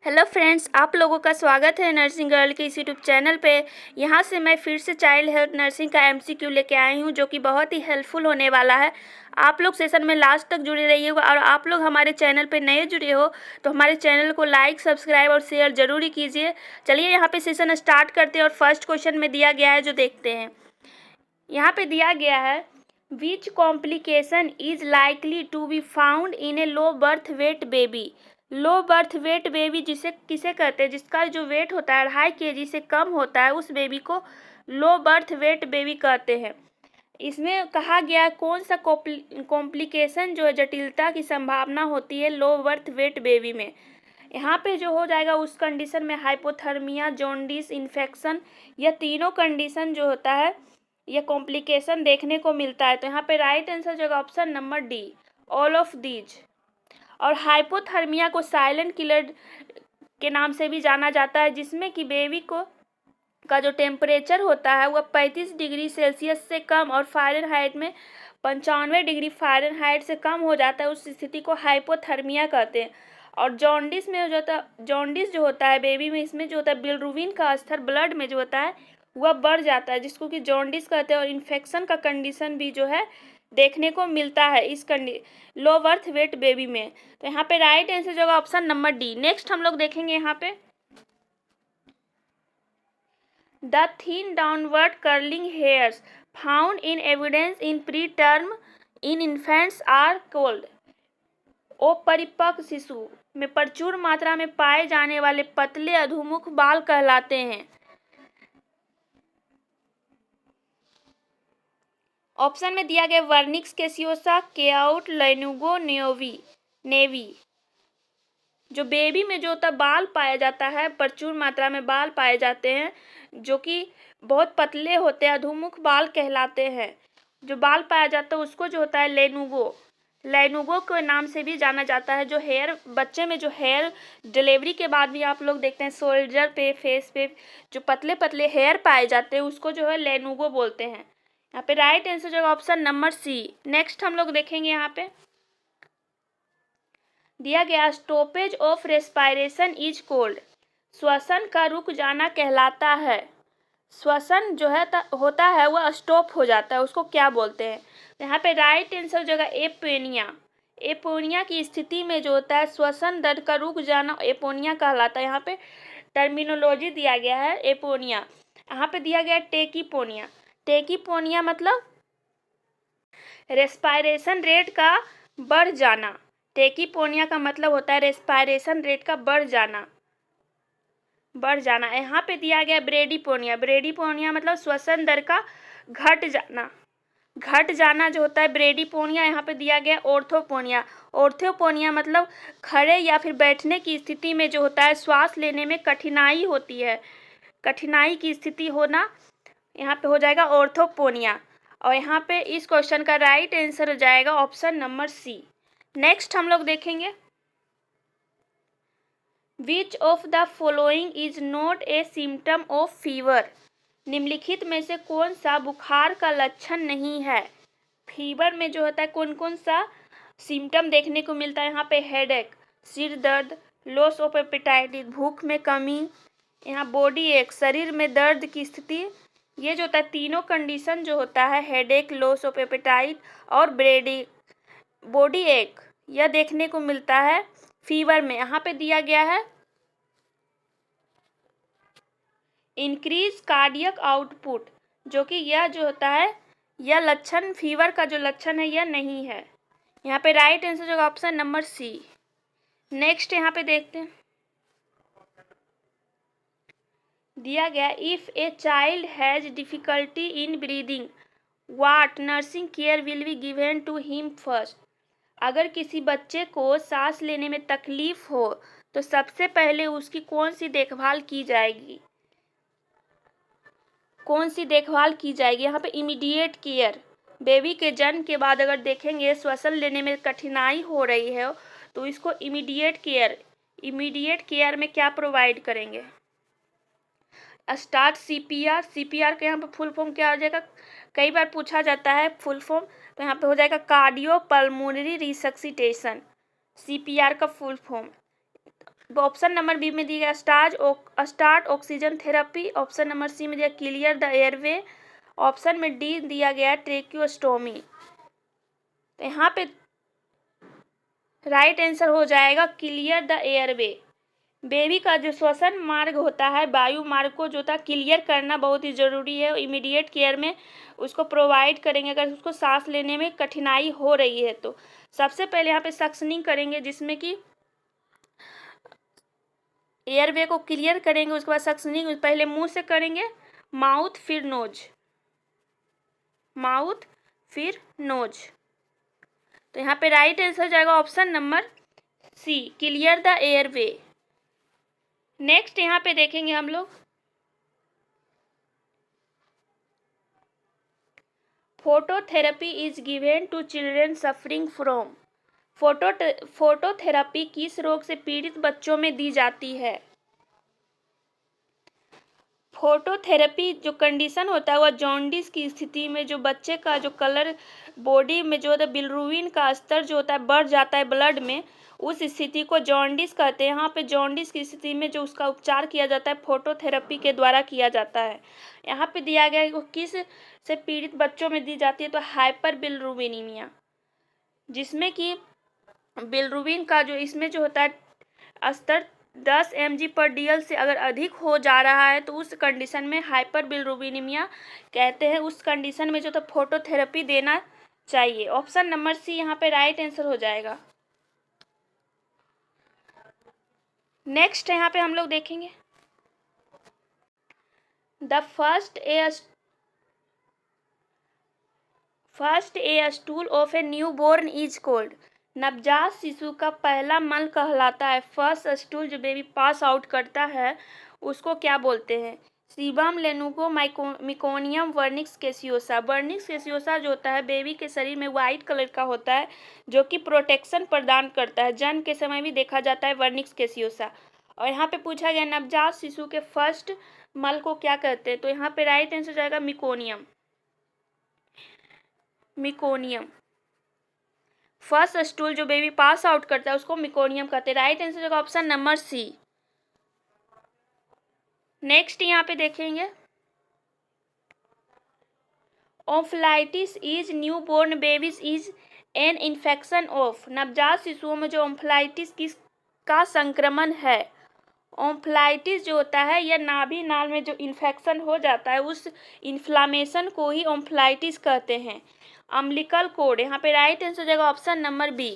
Hello friends, आप लोगों का स्वागत है नर्सिंग गर्ल के इस यूट्यूब चैनल पे। यहाँ से मैं फिर से चाइल्ड हेल्थ नर्सिंग का एमसीक्यू लेके आई हूँ, जो कि बहुत ही हेल्पफुल होने वाला है। आप लोग सेशन में लास्ट तक जुड़े रहिएगा, और आप लोग हमारे चैनल पे नए जुड़े हो तो हमारे चैनल को लाइक, सब्सक्राइब और शेयर जरूर ही कीजिए। चलिए यहाँ पे सेशन स्टार्ट करते हैं, और फर्स्ट क्वेश्चन में दिया गया है जो देखते हैं। यहाँ पे दिया गया है, which complication is likely to be found in a low birth weight baby. Low birth weight baby जिसे किसे कहते हैं, जिसका जो वेट होता है 2.5 kg से कम होता है, उस बेबी को लो बर्थ वेट बेबी कहते हैं। इसमें कहा गया है कौन सा कॉम्प्लिकेशन जो है, जटिलता की संभावना होती है लो बर्थ वेट बेबी में। यहाँ पे जो हो जाएगा उस कंडीशन में हाइपोथर्मिया, जॉन्डिस, इन्फेक्शन, यह तीनों कंडीशन जो होता है यह कॉम्प्लिकेशन देखने को मिलता है। तो यहाँ पे राइट आंसर जो है option number D, all of these. और हाइपोथर्मिया को साइलेंट किलर के नाम से भी जाना जाता है, जिसमें कि बेबी को का जो टेम्परेचर होता है वह 35 डिग्री सेल्सियस से कम और फ़ारेनहाइट में 95 डिग्री फ़ारेनहाइट से कम हो जाता है। उस स्थिति को हाइपोथर्मिया कहते हैं। और जॉन्डिस में जॉन्डिस जो होता है बेबी में, इसमें जो होता है बिलिरुबिन का स्तर ब्लड में जो होता है वह बढ़ जाता है, जिसको कि जॉन्डिस कहते हैं। और इन्फेक्शन का कंडीशन भी जो है देखने को मिलता है इस लो बर्थ वेट बेबी में। तो यहाँ पे राइट आंसर जो होगा ऑप्शन नंबर डी। नेक्स्ट हम लोग देखेंगे यहाँ पे, the thin downward curling hairs found in evidence in pre term in infants are called. अपरिपक्व शिशु में प्रचुर मात्रा में पाए जाने वाले पतले अधोमुख बाल कहलाते हैं। ऑप्शन में दिया गया वर्निक्स कैसियोसा, केआउट, लैनुगो, नेवी। जो बेबी में जो होता है बाल पाया जाता है, प्रचुर मात्रा में बाल पाए जाते हैं, जो कि बहुत पतले होते हैं, अधोमुख बाल कहलाते हैं। जो बाल पाया जाता है उसको जो होता है लैनुगो के नाम से भी जाना जाता है। जो हेयर बच्चे में जो हेयर डिलीवरी के बाद भी आप लोग देखते हैं शोल्डर पे, फेस पे जो पतले पतले हेयर पाए जाते हैं, उसको जो है लैनुगो बोलते हैं। यहाँ पे राइट आंसर जो है ऑप्शन नंबर सी। नेक्स्ट हम लोग देखेंगे, यहाँ पे दिया गया stoppage of respiration is cold. श्वसन का रुक जाना कहलाता है। श्वसन जो है होता है वह स्टॉप हो जाता है, उसको क्या बोलते हैं। यहाँ पे राइट आंसर जो है एपोनिया। एपोनिया की स्थिति में जो होता है श्वसन दर का रुक जाना एपोनिया कहलाता है। यहाँ पे टर्मिनोलॉजी दिया गया है एपोनिया। यहाँ पे दिया गया है टेकीपोनिया। टेकीपोनिया मतलब रेस्पायरेशन रेट का बढ़ जाना। टेकीपोनिया का मतलब होता है रेस्पायरेशन रेट का बढ़ जाना। यहाँ पे दिया गया ब्रेडीपोनिया। ब्रेडीपोनिया मतलब श्वसन दर का घट जाना जो होता है ब्रेडीपोनिया। यहाँ पे दिया गया ऑर्थोपोनिया। ऑर्थोपोनिया मतलब खड़े या फिर बैठने की स्थिति में जो होता है श्वास लेने में कठिनाई होती है, कठिनाई की स्थिति होना, यहाँ पे हो जाएगा ऑर्थोपोनिया। और यहाँ पे इस क्वेश्चन का राइट आंसर हो जाएगा ऑप्शन नंबर सी। नेक्स्ट हम लोग देखेंगे, विच of the following is not a symptom of fever. निम्नलिखित में से कौन सा बुखार का लक्षण नहीं है। फीवर में जो होता है कौन कौन सा सिम्टम देखने को मिलता है। यहाँ पे हेडेक, सिर दर्द, लॉस ऑफ एपेटाइट, भूख में कमी, यहाँ बॉडी एक, शरीर में दर्द की स्थिति। ये जो होता है तीनों कंडीशन जो होता है हेडेक, लॉस ऑफ एपेटाइट और बॉडी एक, यह देखने को मिलता है फीवर में। यहाँ पे दिया गया है इंक्रीज कार्डियक आउटपुट, जो कि यह जो होता है यह लक्षण फीवर का जो लक्षण है यह नहीं है। यहाँ पे राइट आंसर जो ऑप्शन नंबर सी। नेक्स्ट यहाँ पे देखते हैं, दिया गया if a child has difficulty in breathing what nursing care will be given to him first. अगर किसी बच्चे को सांस लेने में तकलीफ हो तो सबसे पहले उसकी कौन सी देखभाल की जाएगी। यहाँ पे इमीडिएट केयर, बेबी के जन्म के बाद अगर देखेंगे श्वसन लेने में कठिनाई हो रही है तो इसको इमीडिएट केयर में क्या प्रोवाइड करेंगे। Start CPR. सीपीआर का यहाँ पे फुल फॉर्म क्या हो जाएगा, कई बार पूछा जाता है फुल फॉर्म, तो यहाँ पे हो जाएगा कार्डियो पल्मोनरी रिसक्सिटेशन, सीपीआर का full form. Option number B में दिया गया start oxygen therapy. Option number C में दिया क्लियर द एयरवे। ऑप्शन में डी दिया गया ट्रेक्योस्टोमी। तो यहाँ पे राइट आंसर हो जाएगा क्लियर द एयरवे। बेबी का जो श्वसन मार्ग होता है, वायु मार्ग को जो था क्लियर करना बहुत ही ज़रूरी है। इमीडिएट केयर में उसको प्रोवाइड करेंगे अगर उसको सांस लेने में कठिनाई हो रही है तो। सबसे पहले यहाँ पे सक्शनिंग करेंगे जिसमें कि एयरवे को क्लियर करेंगे। उसके बाद सक्शनिंग पहले मुंह से करेंगे, माउथ फिर नोज, माउथ फिर नोज। तो यहाँ पे राइट आंसर जाएगा option number C, clear the airway. Next यहाँ पे देखेंगे हम लोग phototherapy is given to children suffering from. Phototherapy किस रोग से पीड़ित बच्चों में दी जाती है? फोटोथेरेपी जो कंडीशन होता है वह जॉन्डिस की स्थिति में जो बच्चे का जो कलर बॉडी में जो होता है बिलिरुबिन का स्तर जो होता है बढ़ जाता है ब्लड में, उस स्थिति को जॉन्डिस कहते हैं। यहाँ पे जॉन्डिस की स्थिति में जो उसका उपचार किया जाता है फोटोथेरेपी के द्वारा किया जाता है। यहाँ पे दिया गया है वो किस से पीड़ित बच्चों में दी जाती है, तो हाइपर बिलिरुबिनीमिया, जिसमें कि बिलिरुबिन का जो इसमें जो होता है स्तर 10 mg/dl से अगर अधिक हो जा रहा है तो उस कंडीशन में हाइपर बिलिरुबिनीमिया कहते हैं। उस कंडीशन में जो तो फोटोथेरेपी देना चाहिए। ऑप्शन नंबर सी यहाँ पे राइट आंसर हो जाएगा। नेक्स्ट यहाँ पे हम लोग देखेंगे the first a stool of a newborn is called. नवजात शिशु का पहला मल कहलाता है। फर्स्ट स्टूल जो बेबी पास आउट करता है उसको क्या बोलते हैं? Sebum, lanugo, meconium, vernix caseosa. Vernix caseosa जो होता है बेबी के शरीर में वाइट कलर का होता है जो कि प्रोटेक्शन प्रदान करता है। जन्म के समय भी देखा जाता है वर्निक्स कैसियोसा। और यहाँ पे पूछा गया नवजात शिशु के फर्स्ट मल को क्या कहते हैं, तो यहाँ पे राइट आंसर जाएगा मिकोनियम। मिकोनियम फर्स्ट स्टूल जो बेबी पास आउट करता है उसको मिकोनियम कहते हैं। राइट आंसर होगा ऑप्शन नंबर सी। नेक्स्ट यहाँ पे देखेंगे omphalitis is new born babies is an infection of. नवजात शिशुओं में जो ओम्फलाइटिस का संक्रमण है, ओम्फलाइटिस जो होता है यह नाभि नाल में जो इन्फेक्शन हो जाता है उस इन्फ्लामेशन को ही ओम्फलाइटिस कहते हैं। अम्लिकल कोड, यहाँ पे राइट आंसर हो जाएगा option number B.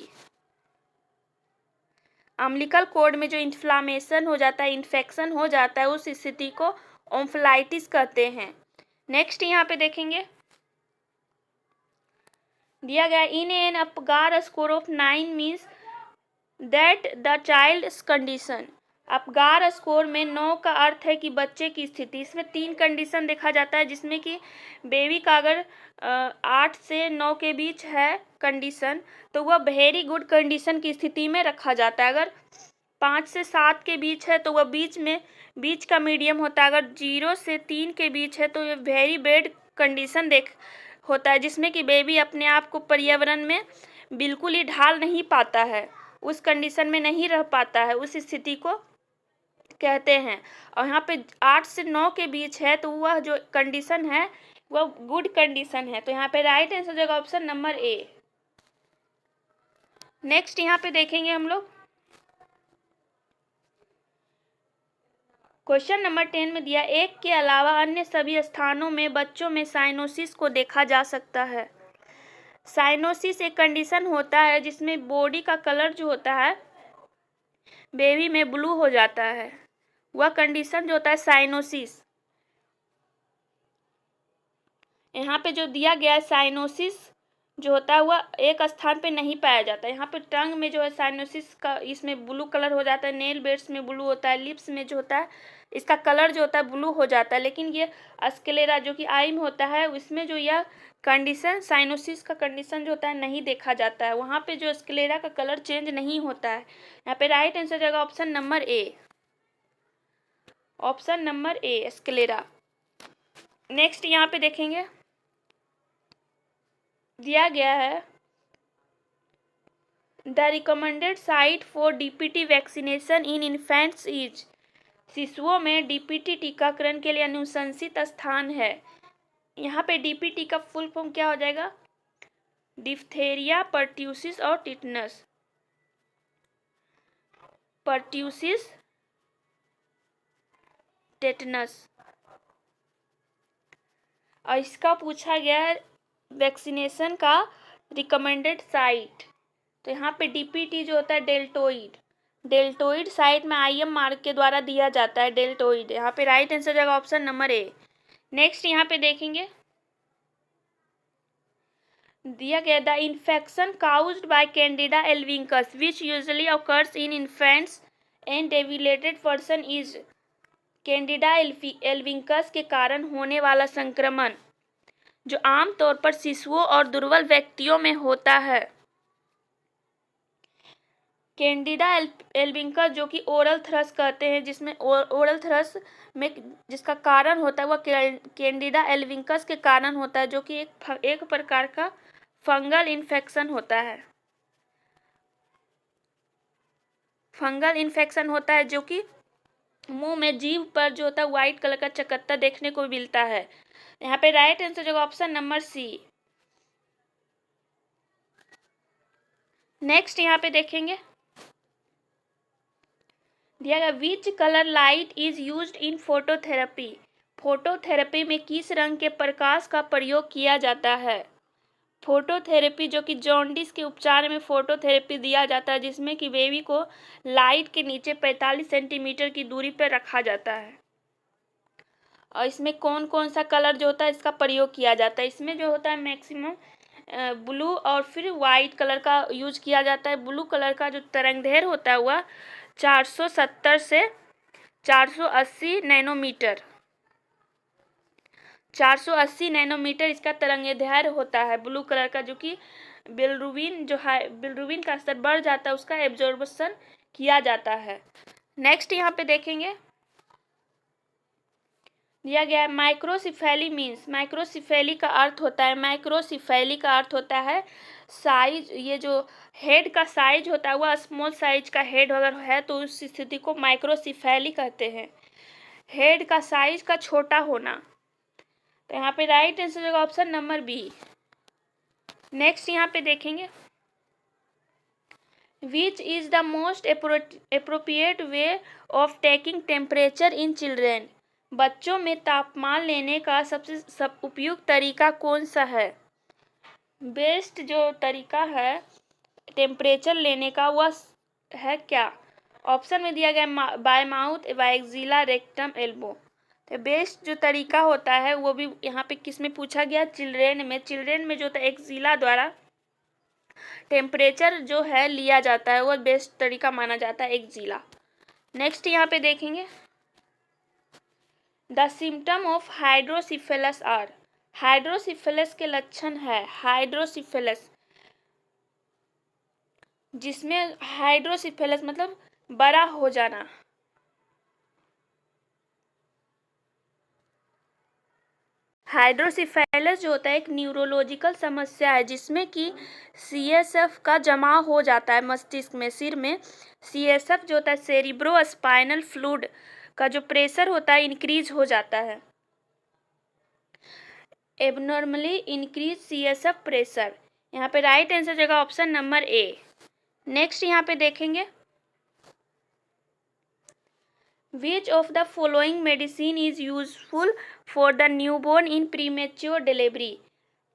Umbilical cord में जो इन्फ्लामेशन हो जाता है, इन्फेक्शन हो जाता है, उस स्थिति को ओम्फलाइटिस कहते हैं। नेक्स्ट यहाँ पे देखेंगे दिया गया in an Apgar score of 9 means that the child condition. Apgar score में 9 का अर्थ है कि बच्चे की स्थिति। इसमें 3 कंडीशन देखा जाता है जिसमें कि बेबी का अगर 8 से 9 के बीच है कंडीशन तो वह वेरी गुड कंडीशन की स्थिति में रखा जाता है। अगर 5 से 7 के बीच है तो वह बीच का मीडियम होता है। अगर 0 से 3 के बीच है तो यह वेरी बैड कंडीशन होता है जिसमें कि बेबी अपने आप को पर्यावरण में बिल्कुल ही ढाल नहीं पाता है, उस कंडीशन में नहीं रह पाता है, उस स्थिति को कहते हैं। और यहाँ पे 8 से 9 के बीच है तो वह जो कंडीशन है वह गुड कंडीशन है। तो यहाँ पे राइट आंसर हो जाएगा ऑप्शन नंबर ए। नेक्स्ट यहाँ पे देखेंगे हम लोग क्वेश्चन नंबर 10 में दिया एक के अलावा अन्य सभी स्थानों में बच्चों में साइनोसिस को देखा जा सकता है। साइनोसिस एक कंडीशन होता है जिसमें बॉडी का कलर जो होता है बेबी में ब्लू हो जाता है, वह कंडीशन जो होता है साइनोसिस। यहाँ पे जो दिया गया है साइनोसिस जो होता है वह एक स्थान पे नहीं पाया जाता है। यहाँ पे टंग में जो है साइनोसिस का इसमें ब्लू कलर हो जाता है, नेल बेड्स में ब्लू होता है, लिप्स में जो होता है इसका कलर जो होता है ब्लू हो जाता है। लेकिन ये स्क्लेरा जो कि आई में होता है उसमें जो यह कंडीशन साइनोसिस का कंडीशन जो होता है नहीं देखा जाता है, वहाँ पे जो स्क्लेरा का कलर चेंज नहीं होता है। यहाँ पे राइट आंसर जाएगा ऑप्शन नंबर ए। ऑप्शन नंबर ए स्क्लेरा। नेक्स्ट यहाँ पे देखेंगे दिया गया है the recommended site for DPT vaccination in infants is, शिशुओं में डीपीटी टीकाकरण के लिए अनुशंसित स्थान है। यहाँ पे डीपीटी का फुल फॉर्म क्या हो जाएगा? डिप्थेरिया, पर्ट्यूसिस और टिटनस। Pertussis, tetanus. और इसका पूछा गया है वैक्सीनेशन का रिकमेंडेड साइट, तो यहाँ पे डीपीटी जो होता है डेल्टोइड साइट में IM मार्क के द्वारा दिया जाता है, डेल्टोइड। यहाँ पे राइट आंसर जाएगा ऑप्शन नंबर ए। नेक्स्ट यहाँ पे देखेंगे, दिया गया the infection caused by candida albicans which usually occurs in infants and debilitated person is, candida albicans के कारण होने वाला संक्रमण जो आमतौर पर शिशुओं और दुर्बल व्यक्तियों में होता है। कैंडिडा एल्विंकस जो कि ओरल थ्रस कहते हैं, जिसमें ओरल थ्रस में जिसका कारण होता है वह कैंडिडा एल्विंकस के कारण होता है, जो कि एक प्रकार का फंगल इन्फेक्शन होता है। फंगल इन्फेक्शन होता है जो कि मुंह में, जीभ पर जो होता है व्हाइट कलर का चकत्ता देखने को मिलता है। यहाँ पे राइट आंसर जो ऑप्शन नंबर सी। नेक्स्ट यहाँ पे देखेंगे, दिया गया which colour light is used in phototherapy, phototherapy में किस रंग के प्रकाश का प्रयोग किया जाता है। फोटोथेरेपी जो कि जॉन्डिस के उपचार में फोटोथेरेपी दिया जाता है, जिसमें कि बेबी को लाइट के नीचे 45 सेंटीमीटर की दूरी पर रखा जाता है। और इसमें कौन कौन सा कलर जो होता है इसका प्रयोग किया जाता है, इसमें जो होता है मैक्सिमम ब्लू और फिर वाइट कलर का यूज किया जाता है। ब्लू कलर का जो तरंगदैर्घ्य होता है वह 470 से 480 नैनोमीटर, 480 नैनोमीटर इसका तरंगदैर्घ्य होता है ब्लू कलर का, जो कि बिलिरुबिन का स्तर बढ़ जाता है, उसका एब्जॉर्प्शन किया जाता है। नेक्स्ट यहाँ पे देखेंगे, दिया गया है माइक्रोसिफेली मीन्स, माइक्रोसिफेली का अर्थ होता है, माइक्रोसिफेली का अर्थ होता है साइज, ये जो हेड का साइज होता है वह स्मॉल साइज का हेड अगर है तो उस स्थिति को माइक्रोसिफेली कहते हैं, हेड का साइज का छोटा होना। तो यहाँ पे राइट आंसर होगा ऑप्शन नंबर बी। नेक्स्ट यहाँ पे देखेंगे, which is the most appropriate way of taking temperature in children, बच्चों में तापमान लेने का सबसे उपयुक्त तरीका कौन सा है। बेस्ट जो तरीका है टेम्परेचर लेने का वह है क्या। ऑप्शन में दिया गया bye mouth, axilla, rectum, elbow. तो बेस्ट जो तरीका होता है वो भी यहाँ पे किस में पूछा गया, चिल्ड्रेन में। चिल्ड्रेन में जो होता है एक्जिला द्वारा टेम्परेचर जो है लिया जाता है, वह बेस्ट तरीका माना जाता है एक्जिला। नेक्स्ट यहाँ पे देखेंगे, the symptom of hydrocephalus are, hydrocephalus के लक्षण है, हाइड्रोसिफेलस जिसमें हाइड्रोसिफेलस मतलब बड़ा हो जाना। हाइड्रोसिफेलस जो होता है एक न्यूरोलॉजिकल समस्या है, जिसमें कि CSF का जमाव हो जाता है मस्तिष्क में, सिर में। CSF जो होता है सेरिब्रो स्पाइनल फ्लूइड का जो प्रेशर होता है इंक्रीज हो जाता है, एबनॉर्मली इंक्रीज CSF प्रेशर। यहाँ पे राइट आंसर जगह ऑप्शन नंबर ए। नेक्स्ट यहाँ पे देखेंगे, विच of the following medicine is useful for the newborn in premature delivery,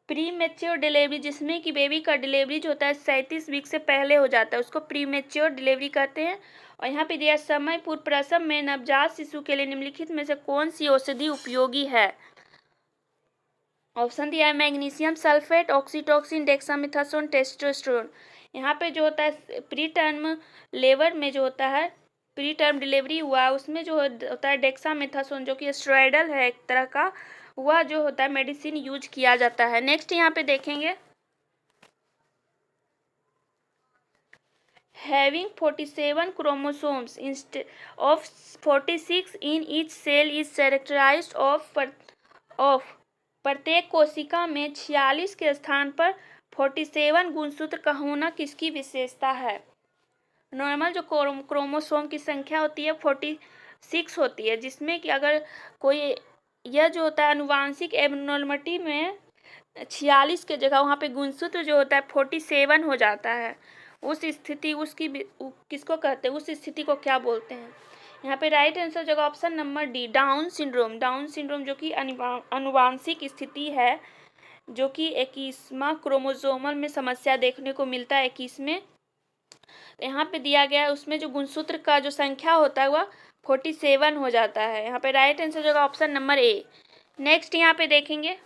premature delivery जिसमें कि बेबी का डिलीवरी जो होता है 37 वीक से पहले हो जाता है, उसको प्रीमेच्योर डिलीवरी कहते हैं। और यहाँ पे दिया समय पूर्व प्रसव में नवजात शिशु के लिए निम्नलिखित में से कौन सी औषधि उपयोगी है। ऑप्शन दिया है magnesium sulphate, oxytocin, dexamethasone, testosterone. यहाँ पे जो होता है प्री टर्म लेबर में जो होता है, प्री टर्म डिलीवरी हुआ उसमें जो होता है डेक्सामेथासोन जो कि स्टेरॉयडल है एक तरह का, वह जो होता है मेडिसिन यूज किया जाता है। नेक्स्ट यहाँ पे देखेंगे, having 47 chromosomes instead of 46 in each cell is characterized of प्रत्येक कोशिका में 46 के स्थान पर 47 गुणसूत्र का होना किसकी विशेषता है? नॉर्मल जो क्रोमोसोम की संख्या होती है 46 होती है, जिसमें कि अगर कोई यह जो होता है अनुवांशिक एबनॉर्मलिटी में 46 के जगह वहाँ पे गुणसूत्र जो होता है 47 हो जाता है। उस स्थिति उसकी किसको कहते हैं, उस स्थिति को क्या बोलते हैं? यहाँ पे राइट आंसर जगह option number D, down syndrome. Down syndrome जो कि अनुवांशिक स्थिति है, जो कि 21वां क्रोमोसोमल में समस्या देखने को मिलता है 21 में। यहाँ पे दिया गया है उसमें जो गुणसूत्र का जो संख्या होता है वह 47 हो जाता है। यहाँ पे राइट आंसर जगह ऑप्शन नंबर ए। नेक्स्ट यहाँ पे देखेंगे,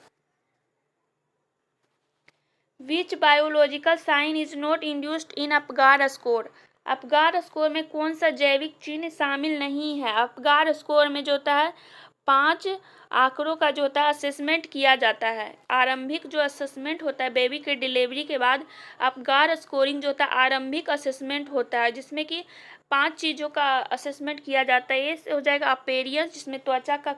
which biological sign is not induced in Apgar score. Apgar score में कौन सा जैविक चिन्ह शामिल नहीं है? अपगार स्कोर में जो होता है 5 आंकड़ों का जो होता है असेसमेंट किया जाता है। आरंभिक जो असेसमेंट होता है बेबी के डिलीवरी के बाद, अपगार स्कोरिंग जो होता है आरंभिक असेसमेंट होता है, जिसमें कि 5 चीज़ों का असेसमेंट किया जाता है। ये हो जाएगा अपीयरेंस, जिसमें त्वचा का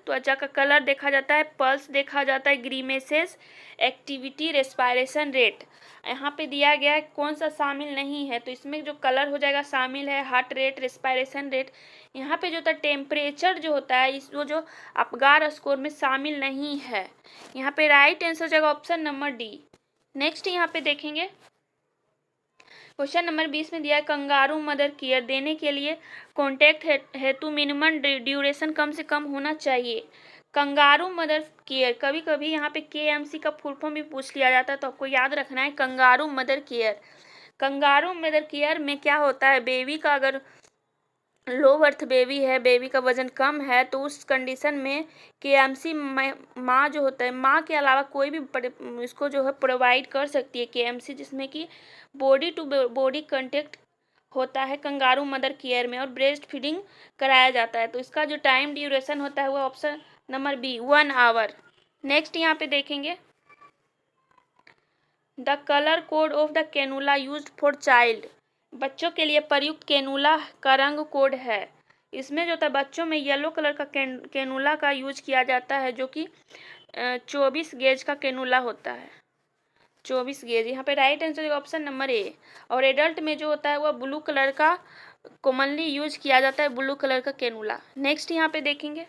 त्वचा का कलर देखा जाता है, पल्स देखा जाता है, ग्रीमेसेस, एक्टिविटी, रेस्पायरेशन रेट। यहाँ पे दिया गया है कौन सा शामिल नहीं है, तो इसमें जो कलर हो जाएगा शामिल है, हार्ट रेट, रेस्पायरेशन रेट। यहाँ पे जो होता है टेम्परेचर जो होता है वो जो अपगार स्कोर में शामिल नहीं है। यहाँ पे राइट आंसर जगह ऑप्शन नंबर डी। नेक्स्ट यहाँ पे देखेंगे, क्वेश्चन नंबर 20 में दिया है कंगारू मदर केयर देने के लिए कॉन्टैक्ट हेतु मिनिमम ड्यूरेशन कम से कम होना चाहिए। कंगारू मदर केयर, कभी कभी यहाँ पे KMC का फुल फॉर्म भी पूछ लिया जाता है, तो आपको याद रखना है kangaroo mother care. Kangaroo mother care में क्या होता है, बेबी का अगर लो बर्थ बेबी है, बेबी का वजन कम है, तो उस कंडीशन में KMC माँ जो होता है, माँ के अलावा कोई भी इसको जो है प्रोवाइड कर सकती है KMC, जिसमें कि बॉडी टू बॉडी कांटेक्ट होता है कंगारू मदर केयर में, और ब्रेस्ट फीडिंग कराया जाता है। तो इसका जो टाइम ड्यूरेशन होता है वो option number B 1 hour. Next यहाँ पे देखेंगे, the colour code of the cannula used for child. बच्चों के लिए प्रयुक्त कैनुला का रंग कोड है। इसमें जो था बच्चों में येलो कलर का कैनुला का यूज किया जाता है, जो कि 24 गेज का कैनुला होता है, 24 गेज। यहाँ पे राइट आंसर ऑप्शन नंबर ए। और एडल्ट में जो होता है वह ब्लू कलर का कॉमनली यूज किया जाता है, ब्लू कलर का कैनुला। नेक्स्ट यहाँ पे देखेंगे,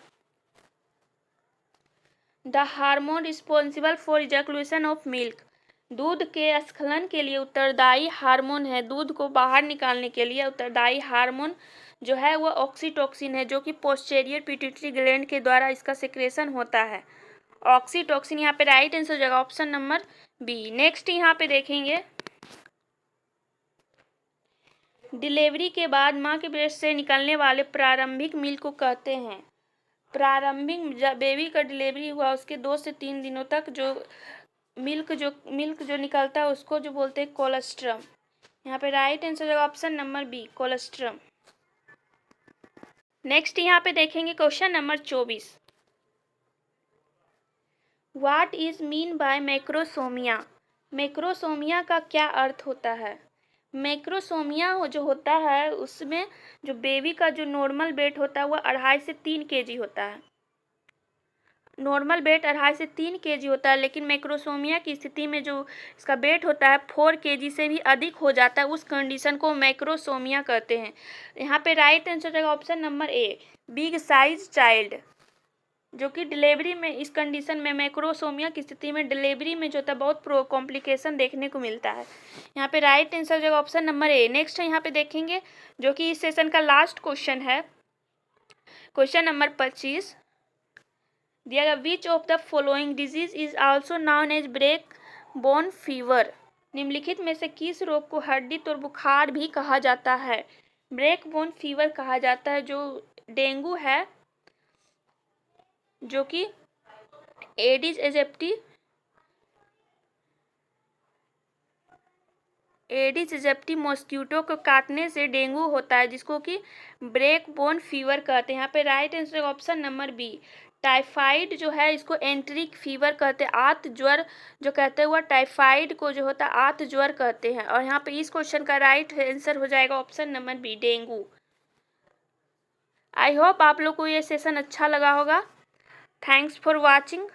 the hormone responsible for ejaculation of milk. दूध के स्खलन के लिए उत्तरदायी हार्मोन है, दूध को बाहर निकालने के लिए उत्तरदायी हार्मोन जो है वह ऑक्सीटोसिन है, जो कि पोस्टीरियर पिट्यूटरी ग्लैंड के द्वारा इसका सेक्रेशन होता है, ऑक्सीटोसिन। यहाँ पे राइट आंसर जगह ऑप्शन नंबर बी। नेक्स्ट यहाँ पे देखेंगे, डिलीवरी के बाद माँ के ब्रेस्ट से निकलने वाले प्रारंभिक मिल्क को कहते हैं, प्रारंभिक जब बेबी का डिलीवरी हुआ उसके 2 से 3 दिनों तक जो मिल्क जो निकलता है उसको जो बोलते हैं कोलेस्ट्रम। यहाँ पे राइट आंसर जगह option number B, colostrum. Next यहाँ पे देखेंगे question number 24, what is mean by macrosomia. Macrosomia का क्या अर्थ होता है? मैक्रोसोमिया जो होता है उसमें जो बेबी का जो नॉर्मल वेट होता है वह 2.5 से 3 kg होता है। नॉर्मल वेट 2.5 से 3 kg होता है, लेकिन मैक्रोसोमिया की स्थिति में जो इसका वेट होता है 4 kg से भी अधिक हो जाता है, उस कंडीशन को मैक्रोसोमिया कहते हैं। यहाँ पे राइट आंसर रहेगा ऑप्शन नंबर ए, बिग साइज चाइल्ड, जो कि डिलीवरी में इस कंडीशन में मैक्रोसोमिया की स्थिति में डिलीवरी में जो होता है बहुत कॉम्प्लिकेशन देखने को मिलता है। यहाँ पे राइट आंसर जगह ऑप्शन नंबर ए। नेक्स्ट यहाँ पे देखेंगे जो कि इस सेशन का लास्ट क्वेश्चन है, क्वेश्चन नंबर 25 दिया गया, which of the following disease is also known as break bone fever. निम्नलिखित में से किस रोग को हड्डी तोड़ बुखार भी कहा जाता है? ब्रेक बोन फीवर कहा जाता है, जो डेंगू है, जो कि एडिस एजिप्टी मॉस्किटो को काटने से डेंगू होता है, जिसको कि ब्रेक बोन फीवर कहते हैं। यहाँ पे right answer option number B, typhoid जो है इसको एंटेरिक फीवर कहते हैं, आत ज्वर जो कहते हैं वह टाइफाइड को जो होता है आत ज्वर कहते हैं। और यहाँ पे इस क्वेश्चन का राइट आंसर हो जाएगा option number B, dengue. I hope आप लोग को ये सेशन अच्छा लगा होगा। Thanks for watching.